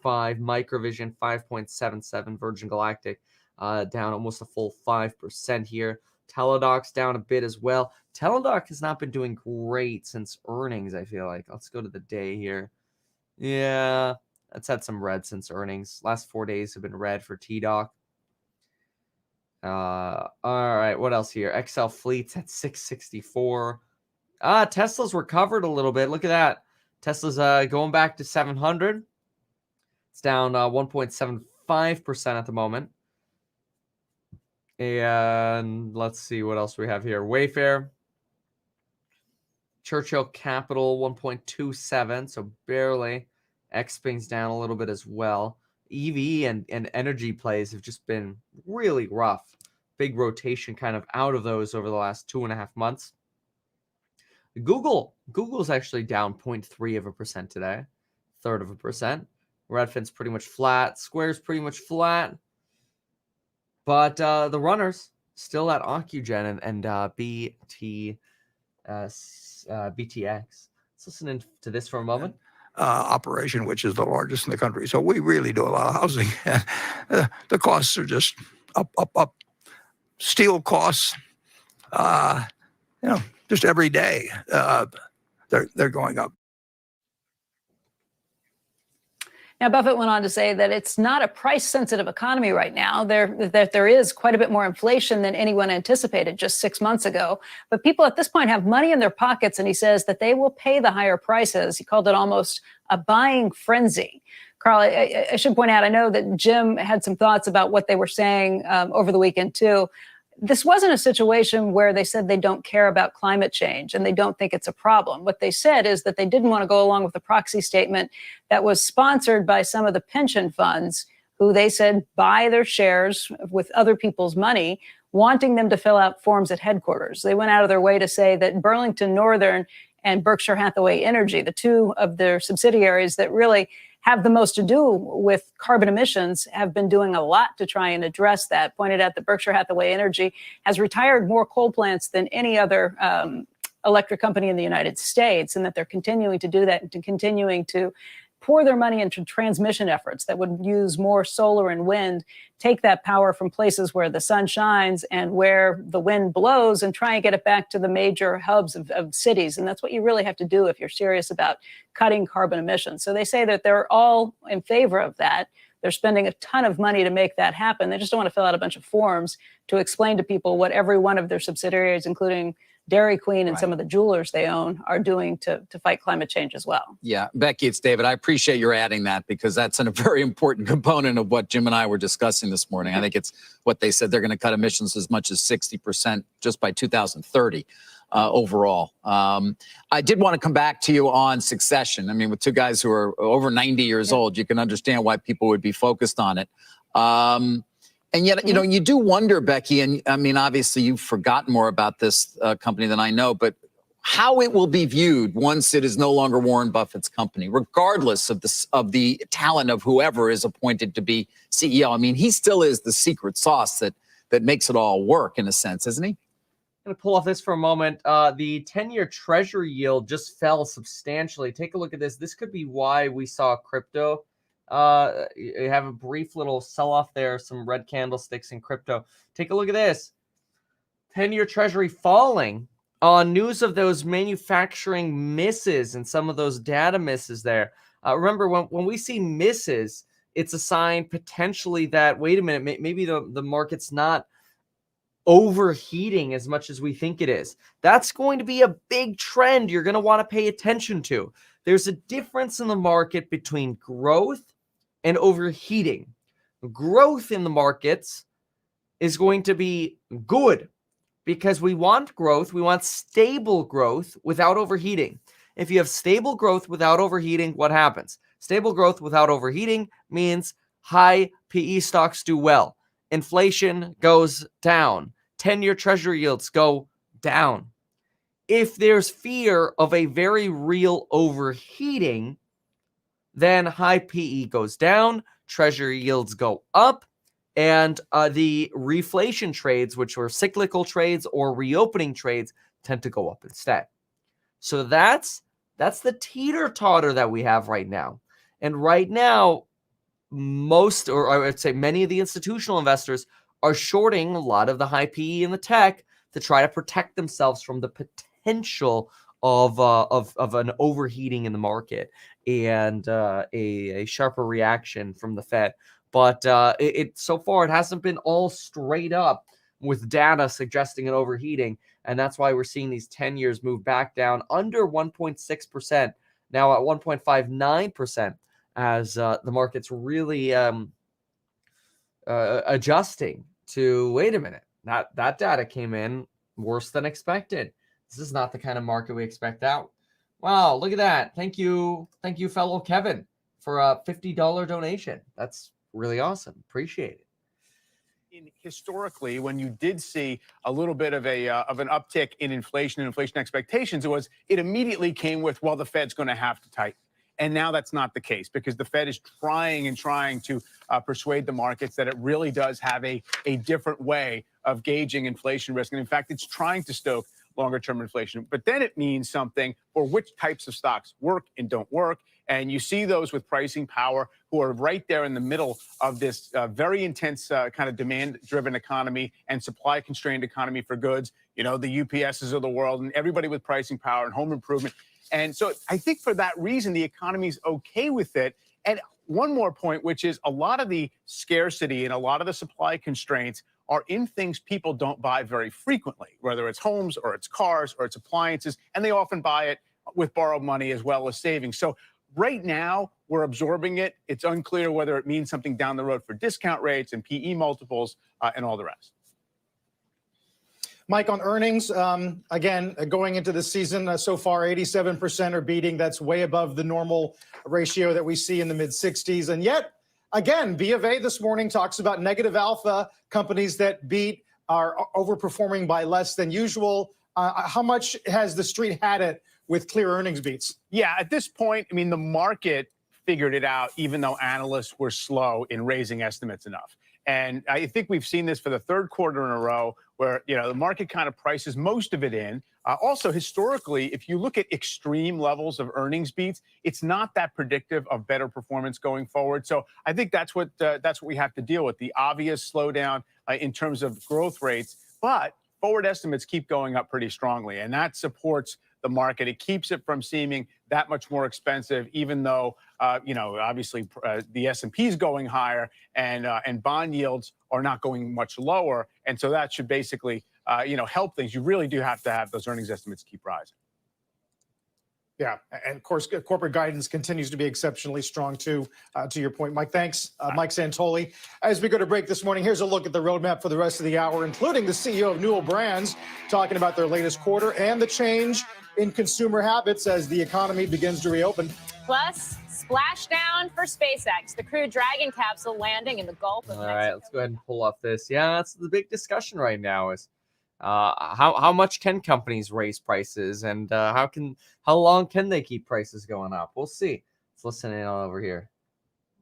Microvision 5.77. Virgin Galactic down almost a full 5% here. Teladoc's down a bit as well. Teladoc has not been doing great since earnings, I feel like. Let's go to the day here. Yeah, it's had some red since earnings. Last 4 days have been red for TDoc. All right, what else here? XL Fleet's at 664. Tesla's recovered a little bit. Look at that. Tesla's going back to 700. It's down 1.75% at the moment. And let's see what else we have here. Wayfair. Churchill Capital 1.27, so barely. Xpeng's down a little bit as well. EV and energy plays have just been really rough. Big rotation kind of out of those over the last 2.5 months. Google's actually down 0.3% today, 1/3%. Redfin's pretty much flat. Square's pretty much flat. But the runners still at Ocugen and BTX. Let's listen to this for a moment. Operation, which is the largest in the country. So we really do a lot of housing. The costs are just up. Steel costs, just every day, they're going up. Now, Buffett went on to say that it's not a price-sensitive economy right now. There is quite a bit more inflation than anyone anticipated just 6 months ago. But people at this point have money in their pockets, and he says that they will pay the higher prices. He called it almost a buying frenzy. Carl, I should point out, I know that Jim had some thoughts about what they were saying over the weekend, too. This wasn't a situation where they said they don't care about climate change and they don't think it's a problem. What they said is that they didn't want to go along with a proxy statement that was sponsored by some of the pension funds who they said buy their shares with other people's money, wanting them to fill out forms at headquarters. They went out of their way to say that Burlington Northern and Berkshire Hathaway Energy, the two of their subsidiaries that really have the most to do with carbon emissions, have been doing a lot to try and address that. Pointed out that Berkshire Hathaway Energy has retired more coal plants than any other electric company in the United States, and that they're continuing to do that and continuing to pour their money into transmission efforts that would use more solar and wind, take that power from places where the sun shines and where the wind blows and try and get it back to the major hubs of cities. And that's what you really have to do if you're serious about cutting carbon emissions. So they say that they're all in favor of that. They're spending a ton of money to make that happen. They just don't want to fill out a bunch of forms to explain to people what every one of their subsidiaries, including Dairy Queen and some of the jewelers they own are doing to fight climate change as well. Yeah, Becky, it's David. I appreciate your adding that because that's a very important component of what Jim and I were discussing this morning. I think it's what they said they're going to cut emissions as much as 60% just by 2030 overall. I did want to come back to you on succession. I mean, with two guys who are over 90 years old, you can understand why people would be focused on it. And yet, you know, you do wonder, Becky, and I mean, obviously you've forgotten more about this company than I know, but how it will be viewed once it is no longer Warren Buffett's company, regardless of the talent of whoever is appointed to be CEO. I mean, he still is the secret sauce that makes it all work in a sense, isn't he? I'm going to pull off this for a moment. The 10-year treasury yield just fell substantially. Take a look at this. This could be why we saw crypto you have a brief little sell-off there, some red candlesticks in crypto. Take a look at this. 10-year treasury falling on news of those manufacturing misses and some of those data misses there. Remember, when we see misses, it's a sign potentially that, wait a minute, maybe the market's not overheating as much as we think it is. That's going to be a big trend you're going to want to pay attention to. There's a difference in the market between growth and overheating. Growth in the markets is going to be good because we want growth. We want stable growth without overheating. If you have stable growth without overheating, what happens? Stable growth without overheating means high PE stocks do well. Inflation goes down. 10-year treasury yields go down. If there's fear of a very real overheating, then high PE goes down, treasury yields go up, and the reflation trades, which were cyclical trades or reopening trades, tend to go up instead. So that's the teeter-totter that we have right now. And right now, most, or I would say many of the institutional investors are shorting a lot of the high PE in the tech to try to protect themselves from the potential of an overheating in the market and a sharper reaction from the Fed. But so far, it hasn't been all straight up with data suggesting an overheating. And that's why we're seeing these 10 years move back down under 1.6%, now at 1.59%, as the market's really adjusting to, wait a minute, that data came in worse than expected. This is not the kind of market we expect out. Wow, look at that. Thank you, fellow Kevin, for a $50 donation. That's really awesome. Appreciate it. Historically, when you did see a little bit of an uptick in inflation and inflation expectations, it immediately came with, well, the Fed's going to have to tighten. And now that's not the case because the Fed is trying to persuade the markets that it really does have a different way of gauging inflation risk. And in fact, it's trying to stoke longer term inflation. But then it means something for which types of stocks work and don't work. And you see those with pricing power who are right there in the middle of this very intense kind of demand-driven economy and supply-constrained economy for goods. You know, the UPSs of the world and everybody with pricing power and home improvement. And so I think for that reason, the economy's okay with it. And one more point, which is a lot of the scarcity and a lot of the supply constraints are in things people don't buy very frequently, whether it's homes or it's cars or it's appliances, and they often buy it with borrowed money as well as savings. So right now, we're absorbing it. It's unclear whether it means something down the road for discount rates and PE multiples and all the rest. Mike, on earnings, again, going into the season so far, 87% are beating. That's way above the normal ratio that we see in the mid-60s. And yet, again, B of A this morning talks about negative alpha. Companies that beat are overperforming by less than usual. How much has the street had it with clear earnings beats? Yeah, at this point, I mean, the market figured it out, even though analysts were slow in raising estimates enough. And I think we've seen this for the third quarter in a row where, you know, the market kind of prices most of it in. Also, historically, if you look at extreme levels of earnings beats, it's not that predictive of better performance going forward. So I think that's what we have to deal with, the obvious slowdown in terms of growth rates. But forward estimates keep going up pretty strongly, and that supports the market. It keeps it from seeming that much more expensive, even though, you know, obviously the S&P is going higher and bond yields are not going much lower. And so that should basically help things, you really do have to have those earnings estimates keep rising. Yeah, and of course, corporate guidance continues to be exceptionally strong too. To your point, Mike. Thanks, Mike Santoli. As we go to break this morning, here's a look at the roadmap for the rest of the hour, including the CEO of Newell Brands talking about their latest quarter and the change in consumer habits as the economy begins to reopen. Plus, splashdown for SpaceX, the Crew Dragon capsule landing in the Gulf of Mexico. All right, let's go ahead and pull up this. Yeah, that's the big discussion right now is how much can companies raise prices, and how long can they keep prices going up? We'll see. Let's listen in on over here.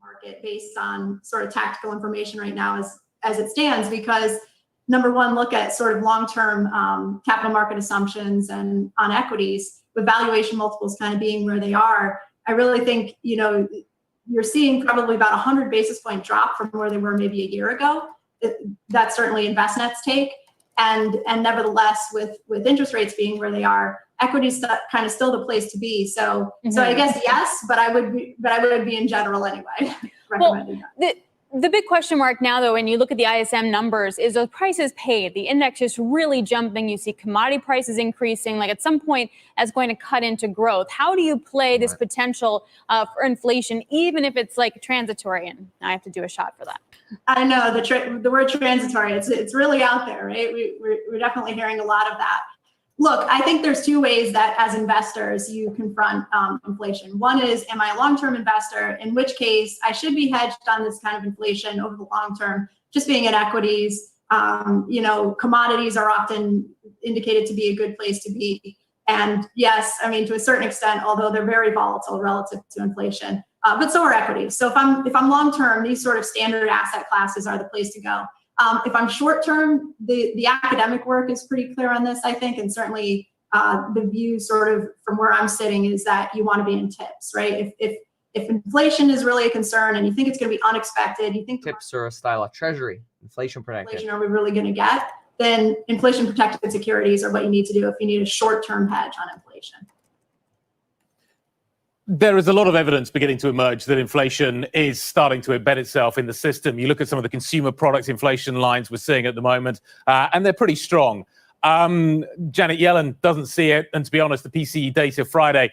Market based on sort of tactical information right now as it stands, because number one, look at sort of long-term capital market assumptions and on equities with valuation multiples kind of being where they are. I really think, you're seeing probably about 100 basis point drop from where they were maybe a year ago. That's certainly Envestnet's take. And nevertheless, with interest rates being where they are, equity's kind of still the place to be. So I guess yes, but I would be in general anyway recommending that. The big question mark now, though, when you look at the ISM numbers, is the prices paid. The index is really jumping. You see commodity prices increasing. Like at some point, that's going to cut into growth. How do you play this potential for inflation, even if it's like transitory? And I have to do a shot for that. I know the word transitory. It's really out there, right? We're definitely hearing a lot of that. Look, I think there's two ways that as investors you confront inflation. One is, am I a long-term investor? In which case I should be hedged on this kind of inflation over the long term, just being in equities. Commodities are often indicated to be a good place to be. And yes, I mean, to a certain extent, although they're very volatile relative to inflation, but so are equities. So if I'm long-term, these sort of standard asset classes are the place to go. If I'm short-term, the academic work is pretty clear on this, I think, and certainly the view sort of from where I'm sitting is that you want to be in tips, right? If inflation is really a concern and you think it's going to be unexpected, you think tips are a style of treasury, inflation protected. Inflation are we really going to get? Then inflation protected securities are what you need to do if you need a short-term hedge on inflation. There is a lot of evidence beginning to emerge that inflation is starting to embed itself in the system. You look at some of the consumer products inflation lines we're seeing at the moment, and they're pretty strong. Janet Yellen doesn't see it, and to be honest, the PCE data Friday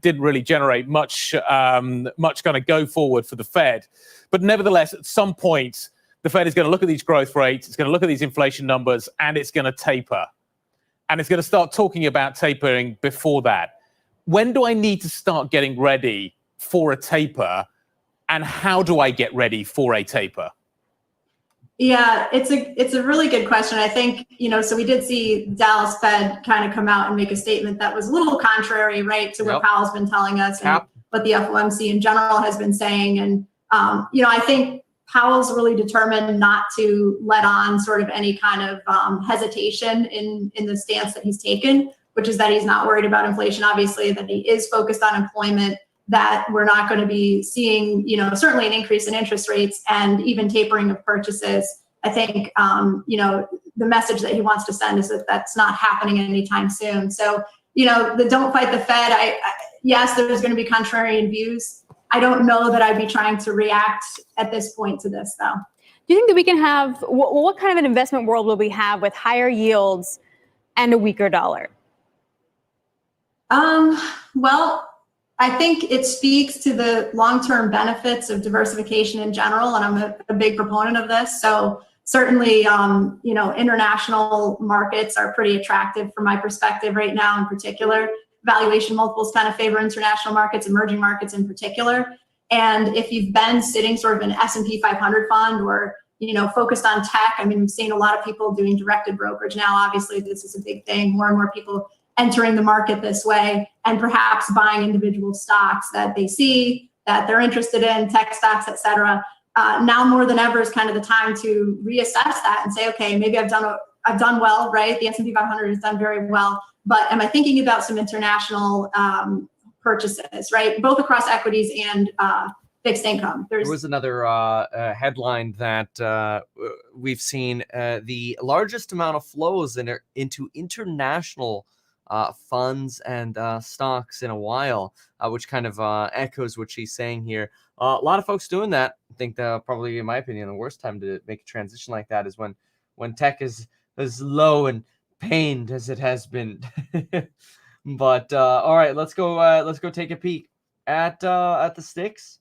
didn't really generate much kind of go forward for the Fed. But nevertheless, at some point, the Fed is going to look at these growth rates, it's going to look at these inflation numbers, and it's going to taper. And it's going to start talking about tapering before that. When do I need to start getting ready for a taper, and how do I get ready for a taper? Yeah, it's a really good question. I think, so we did see Dallas Fed kind of come out and make a statement that was a little contrary, right, to what Powell's been telling us and what the FOMC in general has been saying. And, I think Powell's really determined not to let on sort of any kind of hesitation in the stance that he's taken, which is that he's not worried about inflation, obviously, that he is focused on employment, that we're not going to be seeing, certainly an increase in interest rates and even tapering of purchases. I think, the message that he wants to send is that that's not happening anytime soon. So, the don't fight the Fed, yes, there's going to be contrarian views. I don't know that I'd be trying to react at this point to this, though. Do you think that we can have, what kind of an investment world will we have with higher yields and a weaker dollar? Well, I think it speaks to the long-term benefits of diversification in general, and I'm a big proponent of this. So certainly, international markets are pretty attractive from my perspective right now in particular. Valuation multiples kind of favor international markets, emerging markets in particular. And if you've been sitting sort of an S&P 500 fund or, focused on tech, I mean, we've seen a lot of people doing directed brokerage now. Obviously, this is a big thing. More and more people entering the market this way and perhaps buying individual stocks that they see, that they're interested in, tech stocks, et cetera. Now more than ever is kind of the time to reassess that and say, okay, maybe I've done well, right? The S&P 500 has done very well, but am I thinking about some international purchases, right? Both across equities and fixed income. There was another headline that we've seen the largest amount of flows into international funds and stocks in a while, which kind of echoes what she's saying here. A lot of folks doing that. I think probably, in my opinion, the worst time to make a transition like that is when tech is as low and pained as it has been. But all right, let's go take a peek at the sticks.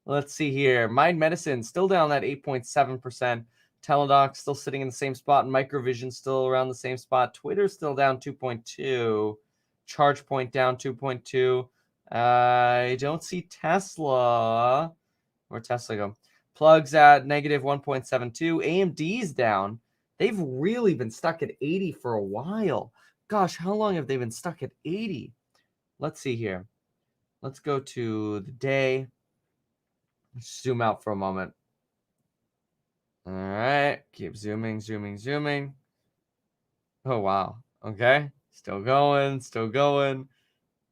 Let's see here. Mind Medicine still down that 8.7%. Teladoc still sitting in the same spot. Microvision still around the same spot. Twitter still down 2.2. ChargePoint down 2.2. I don't see Tesla. Where'd Tesla go? Plugs at negative 1.72. AMD's down. They've really been stuck at 80 for a while. Gosh, how long have they been stuck at 80? Let's see here. Let's go to the day. Let's zoom out for a moment. All right. Keep zooming, zooming, zooming. Oh, wow. Okay. Still going, still going.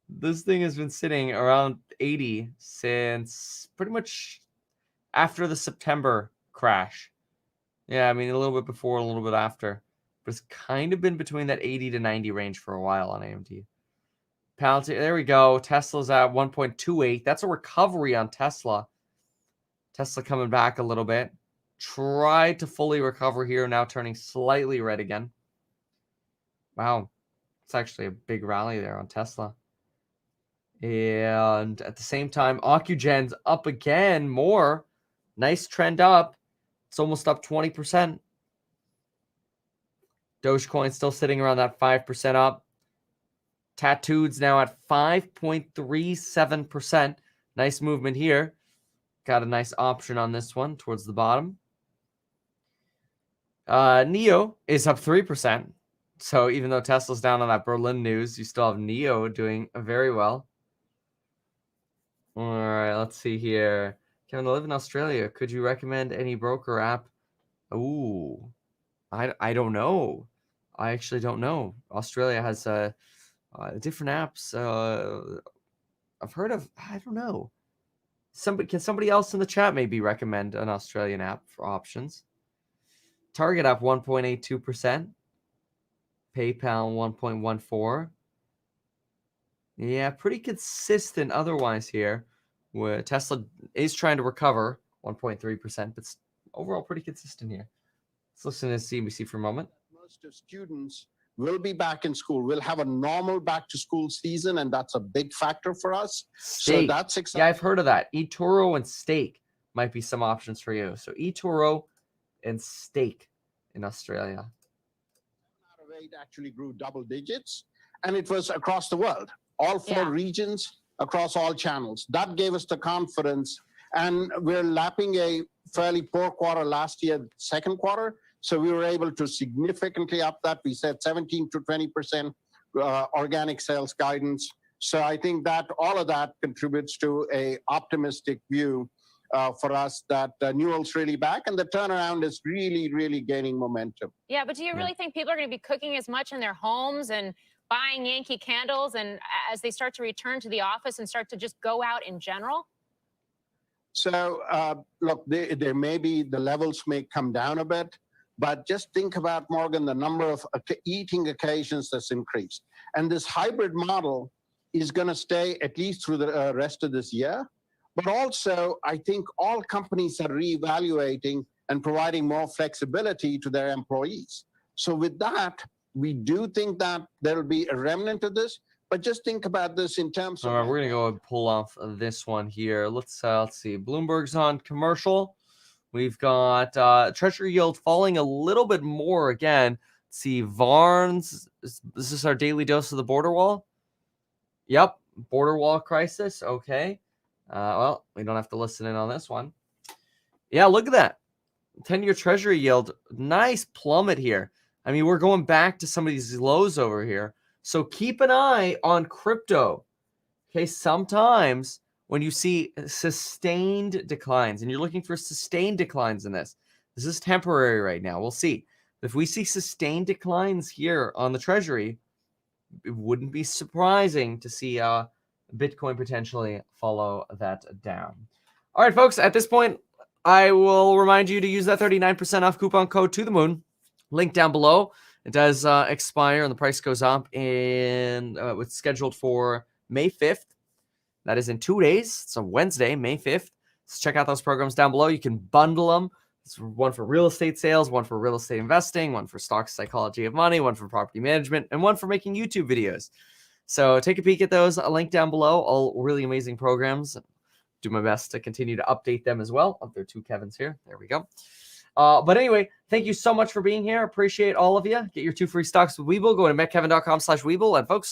This thing has been sitting around 80 since pretty much after the September crash. Yeah, I mean, a little bit before, a little bit after. But it's kind of been between that 80 to 90 range for a while on AMD. Palantir, there we go. Tesla's at 1.28. That's a recovery on Tesla. Tesla coming back a little bit. Tried to fully recover here, now turning slightly red again. Wow. It's actually a big rally there on Tesla. And at the same time, Ocugen's up again more. Nice trend up. It's almost up 20%. Dogecoin still sitting around that 5% up. Tattooed's now at 5.37%. Nice movement here. Got a nice option on this one towards the bottom. NEO is up 3%. So even though Tesla's down on that Berlin news, you still have NEO doing very well. All right, let's see here. Kevin, I live in Australia. Could you recommend any broker app? Ooh, I don't know. I actually don't know. Australia has different apps. I've heard of. I don't know. Can somebody else in the chat maybe recommend an Australian app for options? Target up 1.82%. PayPal 1.14%. Yeah, pretty consistent otherwise here. Where Tesla is trying to recover 1.3%, but overall pretty consistent here. Let's listen to CNBC for a moment. Most of students will be back in school. We'll have a normal back to school season, and that's a big factor for us. Steak. So that's exciting. Yeah, I've heard of that. eToro and steak might be some options for you. So eToro and steak in Australia. 7 out of 8 actually grew double digits, and it was across the world, all 4 regions, across all channels. That gave us the confidence, and we're lapping a fairly poor quarter last year, second quarter. So we were able to significantly up that. We said 17 to 20% organic sales guidance. So I think that all of that contributes to a optimistic view for us that Newell's really back, and the turnaround is really, really gaining momentum. Yeah, but do you really think people are going to be cooking as much in their homes and buying Yankee candles, and as they start to return to the office and start to just go out in general? So look, there may be, the levels may come down a bit, but just think about, Morgan, the number of eating occasions that's increased. And this hybrid model is going to stay at least through the rest of this year. But also, I think all companies are reevaluating and providing more flexibility to their employees. So with that, we do think that there will be a remnant of this. But just think about this in terms of... All right, we're going to go and pull off this one here. Let's see. Bloomberg's on commercial. We've got Treasury yield falling a little bit more again. Let's see, Varnes. This is our daily dose of the border wall. Yep, border wall crisis. Okay. Well, we don't have to listen in on this one. Yeah, look at that. 10-year Treasury yield. Nice plummet here. I mean, we're going back to some of these lows over here. So keep an eye on crypto. Okay, sometimes when you see sustained declines, and you're looking for sustained declines in this is temporary right now. We'll see. If we see sustained declines here on the Treasury, it wouldn't be surprising to see Bitcoin potentially follow that down. All right, folks, at this point, I will remind you to use that 39% off coupon code to the moon. Link down below. It does expire, and the price goes up in it's scheduled for May 5th. That is in 2 days. It's a Wednesday, May 5th. So check out those programs down below. You can bundle them It's one for real estate sales, one for real estate investing, one for stock psychology of money, one for property management, and one for making YouTube videos. So take a peek at those. A link down below. All really amazing programs. Do my best to continue to update them as well. Oh, there are two Kevins here. There we go. But anyway, thank you so much for being here. Appreciate all of you. Get your 2 free stocks with Webull. Go to metkevin.com/Webull. And folks,